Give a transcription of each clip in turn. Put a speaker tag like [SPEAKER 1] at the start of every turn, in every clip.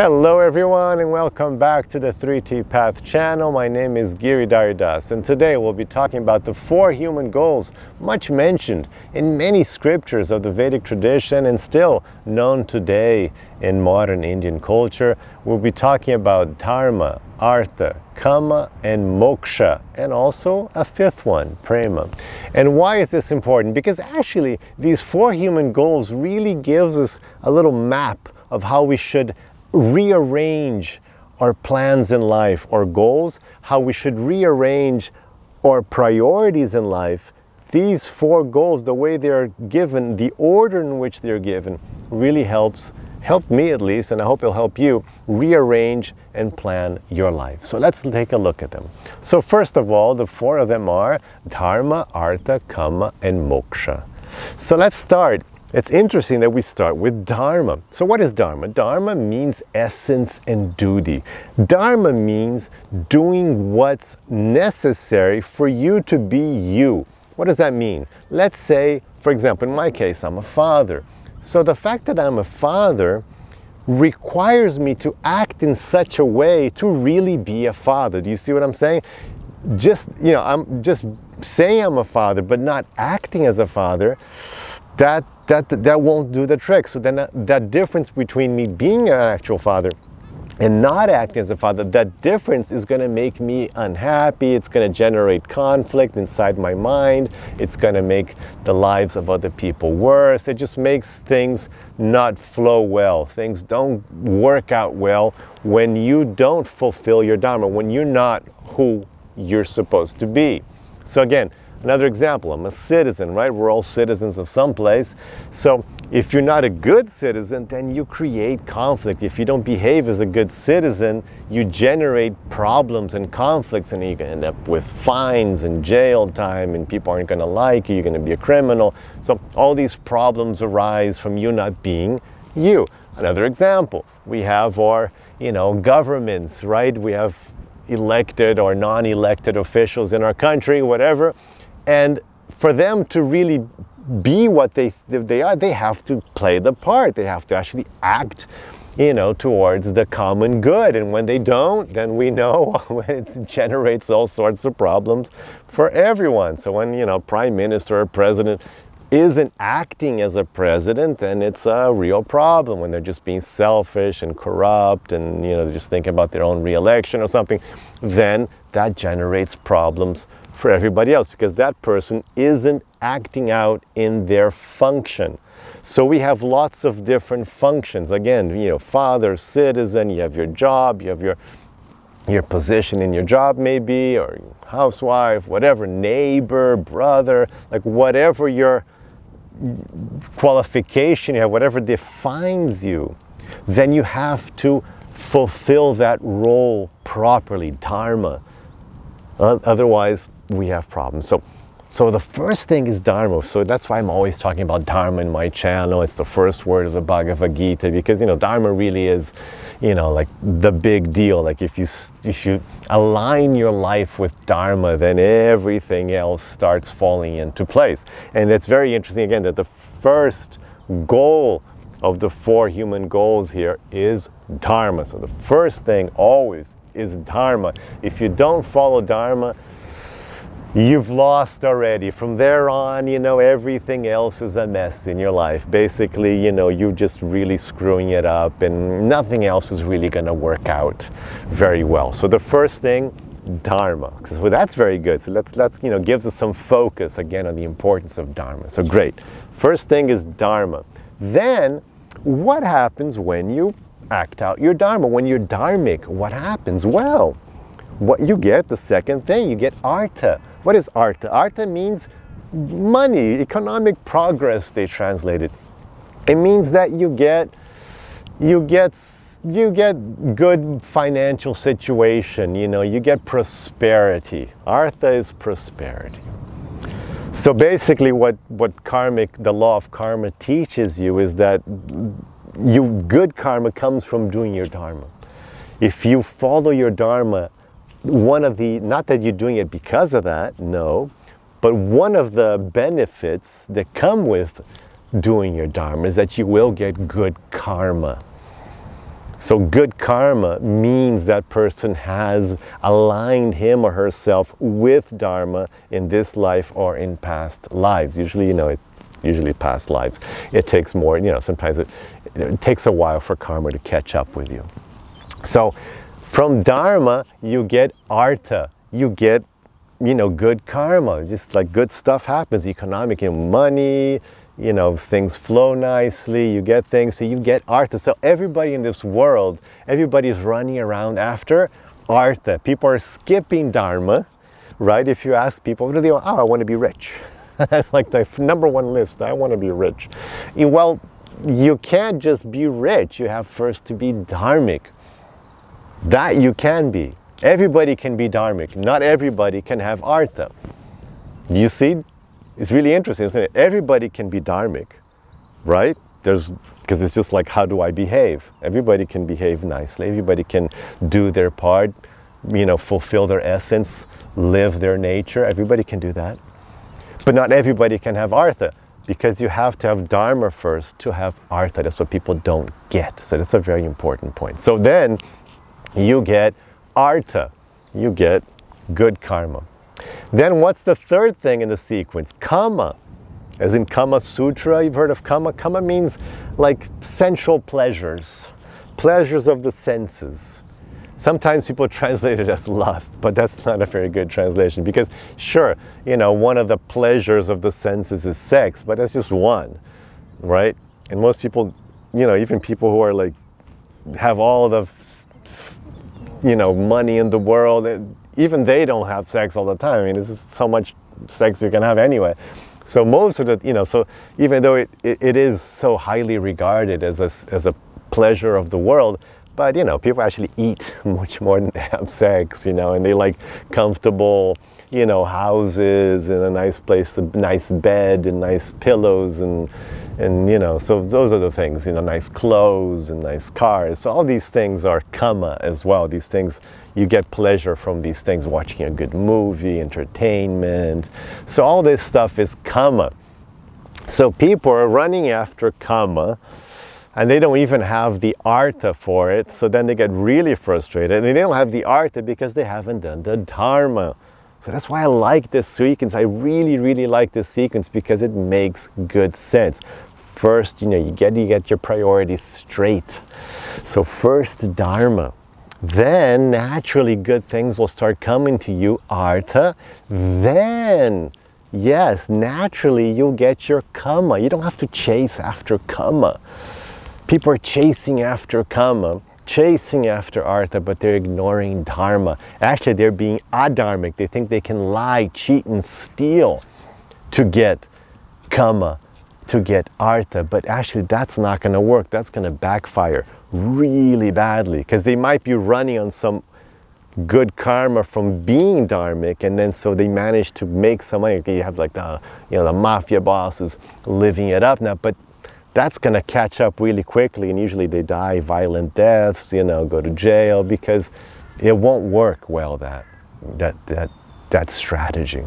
[SPEAKER 1] Hello everyone and welcome back to the 3T Path channel. My name is Giridhari and today we'll be talking about the 4 human goals much mentioned in many scriptures of the Vedic tradition and still known today in modern Indian culture. We'll be talking about Dharma, Artha, Kama and Moksha, and also a 5th one, prema. And why is this important? Because actually these 4 human goals really gives us a little map of how we should rearrange our plans in life, our goals, how we should rearrange our priorities in life. These 4 goals, the way they're given, the order in which they're given, really helped me at least, and I hope it'll help you rearrange and plan your life. So let's take a look at them. So first of all, the 4 of them are Dharma, Artha, Kama, and Moksha. So let's start. It's interesting that we start with Dharma. So what is Dharma? Dharma means essence and duty. Dharma means doing what's necessary for you to be you. What does that mean? Let's say, for example, in my case, I'm a father. So the fact that I'm a father requires me to act in such a way to really be a father. Do you see what I'm saying? I'm just saying I'm a father, but not acting as a father, that won't do the trick. So then that difference between me being an actual father and not acting as a father, that difference is going to make me unhappy. It's going to generate conflict inside my mind. It's going to make the lives of other people worse. It just makes things not flow well. Things don't work out well when you don't fulfill your Dharma, when you're not who you're supposed to be. So again, another example, I'm a citizen, right? We're all citizens of some place. So if you're not a good citizen, then you create conflict. If you don't behave as a good citizen, you generate problems and conflicts, and you can end up with fines and jail time, and people aren't going to like you, you're going to be a criminal. So all these problems arise from you not being you. Another example, we have our, governments, right? We have elected or non-elected officials in our country, whatever. And for them to really be what they are, they have to play the part. They have to actually act, towards the common good. And when they don't, then we know it generates all sorts of problems for everyone. So when, prime minister or president isn't acting as a president, then it's a real problem. When they're just being selfish and corrupt and, they're just thinking about their own re-election or something, then that generates problems for everybody else, because that person isn't acting out in their function. So we have lots of different functions. Again, father, citizen, you have your job, you have your position in your job maybe, or housewife, whatever, neighbor, brother, like whatever your qualification you have, whatever defines you, then you have to fulfill that role properly, Dharma. Otherwise, we have problems. So the first thing is Dharma. So that's why I'm always talking about Dharma in my channel. It's the first word of the Bhagavad Gita, because Dharma really is, like the big deal. Like if you align your life with Dharma, then everything else starts falling into place. And it's very interesting again that the first goal of the 4 human goals here is Dharma. So the first thing always is Dharma. If you don't follow Dharma, you've lost already. From there on, everything else is a mess in your life. Basically, you're just really screwing it up and nothing else is really going to work out very well. So the first thing, Dharma. So that's very good. So let's gives us some focus again on the importance of Dharma. So great. First thing is Dharma. Then what happens when you act out your Dharma? When you're dharmic, what happens? Well, what you get, the second thing, you get Artha. What is Artha? Artha means money, economic progress, they translate it. It means that you get good financial situation, you get prosperity. Artha is prosperity. So basically what the law of karma teaches you is that good karma comes from doing your Dharma. If you follow your Dharma, not that you're doing it because of that, no, but one of the benefits that come with doing your Dharma is that you will get good karma. So good karma means that person has aligned him or herself with Dharma in this life or in past lives. Usually, usually past lives. It takes more, sometimes it takes a while for karma to catch up with you. So from Dharma, you get Artha. You get, good karma. Just like good stuff happens, economic, money, things flow nicely, you get things, so you get Artha. So everybody in this world, everybody is running around after Artha. People are skipping Dharma, right? If you ask people, what do they want? Oh, I want to be rich. That's like the number one list, I want to be rich. Well, you can't just be rich, you have first to be dharmic. That you can be. Everybody can be dharmic, not everybody can have Artha. You see? It's really interesting, isn't it? Everybody can be dharmic, right? Because it's just like, how do I behave? Everybody can behave nicely. Everybody can do their part, fulfill their essence, live their nature. Everybody can do that. But not everybody can have Artha, because you have to have Dharma first to have Artha. That's what people don't get. So that's a very important point. So then you get Artha. You get good karma. Then what's the third thing in the sequence? Kama. As in Kama Sutra, you've heard of Kama? Kama means like sensual pleasures. Pleasures of the senses. Sometimes people translate it as lust, but that's not a very good translation, because sure, one of the pleasures of the senses is sex, but that's just one, right? And most people, even people who are like, have all the, money in the world, even they don't have sex all the time. I mean, this is so much sex you can have anyway. So most of the, so even though it is so highly regarded as a pleasure of the world, but people actually eat much more than they have sex, and they like comfortable, houses and a nice place, a nice bed and nice pillows and so those are the things, nice clothes and nice cars. So all these things are kama as well. These things, you get pleasure from these things, watching a good movie, entertainment. So all this stuff is kama. So people are running after kama, and they don't even have the Artha for it. So then they get really frustrated, and they don't have the Artha because they haven't done the Dharma. So that's why I like this sequence. I really, really like this sequence, because it makes good sense. First, you get your priorities straight. So first Dharma. Then naturally good things will start coming to you, Artha. Then, yes, naturally you'll get your Kama. You don't have to chase after Kama. People are chasing after Kama, chasing after Artha, but they're ignoring Dharma. Actually, they're being adharmic. They think they can lie, cheat, and steal to get Kama, to get Artha. But actually, that's not going to work. That's going to backfire really badly, because they might be running on some good karma from being dharmic, and then so they manage to make some money. You have like the mafia bosses living it up now, but that's going to catch up really quickly, and usually they die violent deaths, go to jail, because it won't work well, that strategy.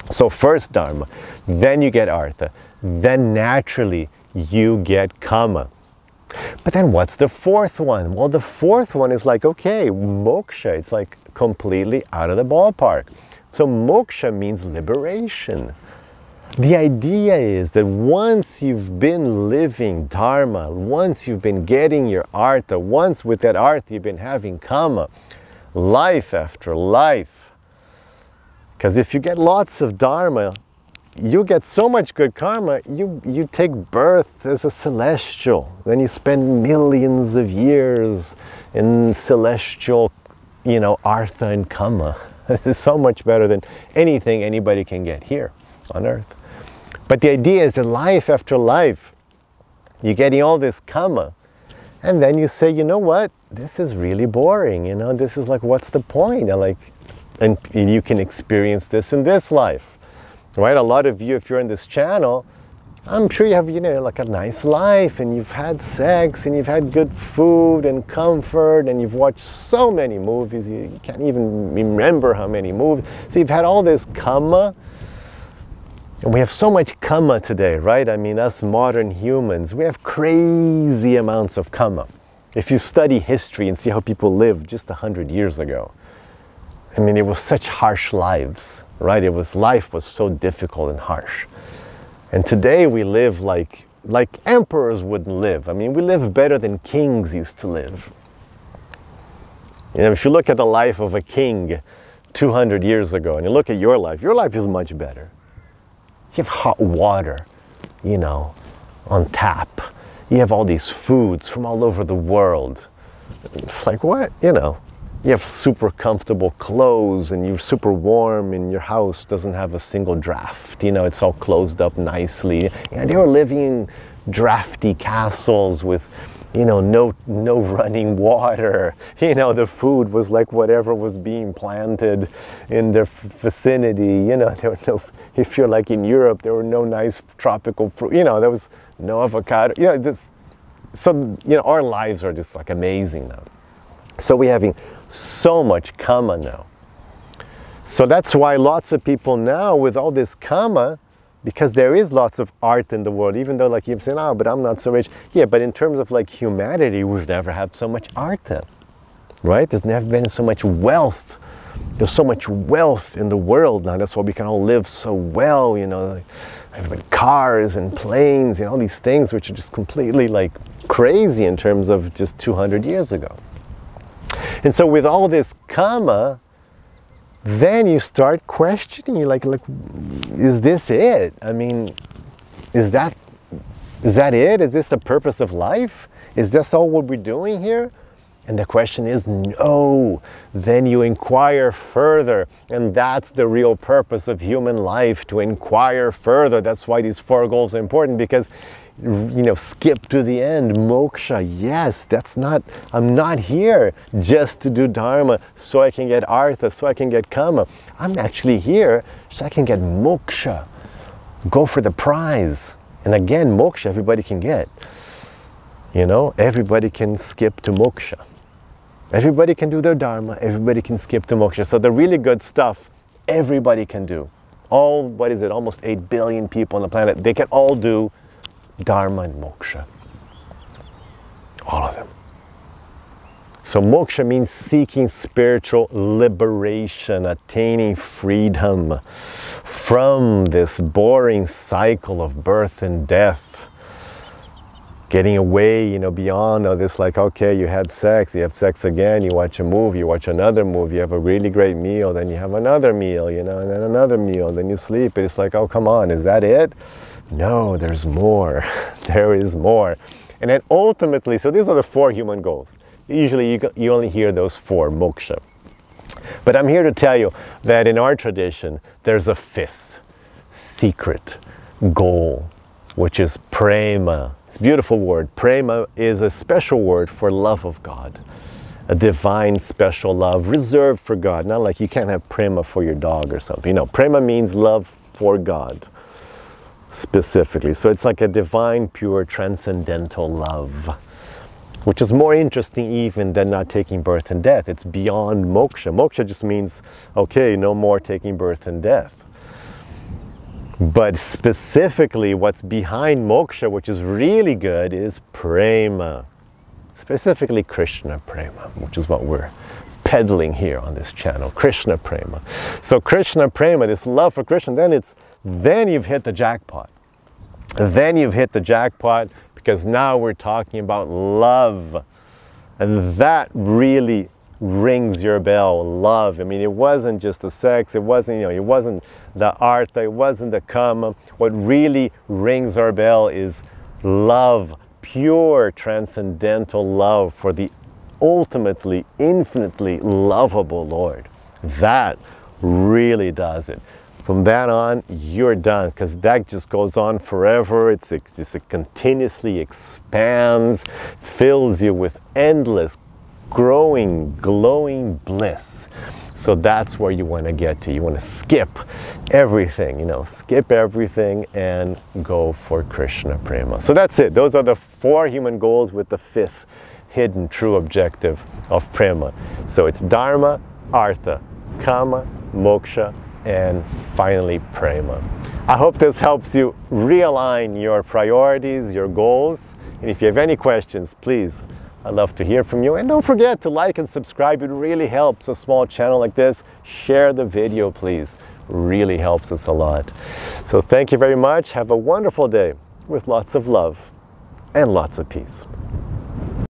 [SPEAKER 1] So first Dharma, then you get Artha, then naturally you get Kama. But then what's the fourth one? Well, the fourth one is like, okay, Moksha. It's like completely out of the ballpark. So Moksha means liberation. The idea is that once you've been living Dharma, once you've been getting your Artha, once with that Artha you've been having Kama, life after life. Because if you get lots of Dharma, you get so much good karma, you take birth as a celestial. Then you spend millions of years in celestial, Artha and Kama. It's so much better than anything anybody can get here on earth. But the idea is that life after life, you're getting all this Kama. And then you say, you know what? This is really boring. This is like, what's the point? And you can experience this in this life. Right? A lot of you, if you're in this channel, I'm sure you have, like a nice life, and you've had sex, and you've had good food and comfort, and you've watched so many movies, you can't even remember how many movies. So you've had all this Kama, and we have so much Kama today, right? I mean, us modern humans, we have crazy amounts of Kama. If you study history and see how people lived just 100 years ago, I mean, it was such harsh lives, right? Life was so difficult and harsh. And today we live like emperors wouldn't live. I mean, we live better than kings used to live. You know, if you look at the life of a king 200 years ago and you look at your life is much better. You have hot water, you know, on tap. You have all these foods from all over the world. It's like, what? You know, you have super comfortable clothes and you're super warm and your house doesn't have a single draft. You know, it's all closed up nicely. And they were living in drafty castles with, you know, no running water. You know, the food was like whatever was being planted in their vicinity. You know, there were no, if you're like in Europe, there were no nice tropical fruit. You know, there was no avocado. You know, you know, our lives are just like amazing now. So we're having so much karma now. So that's why lots of people now with all this karma, because there is lots of art in the world, even though like you're saying, oh, but I'm not so rich. Yeah, but in terms of like humanity, we've never had so much Artha, right? There's never been so much wealth. There's so much wealth in the world now. That's why we can all live so well, you know, like cars and planes and all these things, which are just completely like crazy in terms of just 200 years ago. And so with all this karma, then you start questioning, you're like, is this it? I mean, is that it? Is this the purpose of life? Is this all what we're doing here? And the question is no. Then you inquire further. And that's the real purpose of human life, to inquire further. That's why these 4 goals are important, because, you know, skip to the end, moksha. Yes, I'm not here just to do dharma so I can get artha, so I can get kama. I'm actually here so I can get moksha. Go for the prize. And again, moksha everybody can get. You know, everybody can skip to moksha. Everybody can do their dharma, everybody can skip to moksha. So the really good stuff, everybody can do. All, what is it, almost 8 billion people on the planet, they can all do dharma and moksha. All of them. So moksha means seeking spiritual liberation, attaining freedom from this boring cycle of birth and death. Getting away, you know, beyond all this, like, okay, you had sex, you have sex again, you watch a movie, you watch another movie, you have a really great meal, then you have another meal, you know, and then another meal, then you sleep. It's like, oh, come on, is that it? No, there's more. There is more. And then ultimately, so these are the 4 human goals. Usually you only hear those 4, moksha. But I'm here to tell you that in our tradition, there's a 5th secret goal, which is prema. It's a beautiful word. Prema is a special word for love of God. A divine special love reserved for God. Not like you can't have prema for your dog or something. You know, prema means love for God specifically. So it's like a divine, pure, transcendental love, which is more interesting even than not taking birth and death. It's beyond moksha. Moksha just means, okay, no more taking birth and death. But specifically what's behind moksha, which is really good, is prema. Specifically Krishna prema, which is what we're peddling here on this channel, Krishna prema. So Krishna prema, this love for Krishna, then you've hit the jackpot. Then you've hit the jackpot, because now we're talking about love. And that really rings your bell, love. I mean, it wasn't just the sex, it wasn't, you know, it wasn't the artha, it wasn't the kama. What really rings our bell is love, pure transcendental love for the ultimately, infinitely lovable Lord. That really does it. From that on, you're done, because that just goes on forever. It continuously expands, fills you with endless growing, glowing bliss. So that's where you want to get to. You want to skip everything, you know, skip everything and go for Krishna prema. So that's it. Those are the 4 human goals with the 5th hidden true objective of prema. So it's dharma, artha, kama, moksha, and finally prema. I hope this helps you realign your priorities, your goals. And if you have any questions, please I'd love to hear from you. And don't forget to like and subscribe. It really helps a small channel like this. Share the video, please. Really helps us a lot. So thank you very much. Have a wonderful day with lots of love and lots of peace.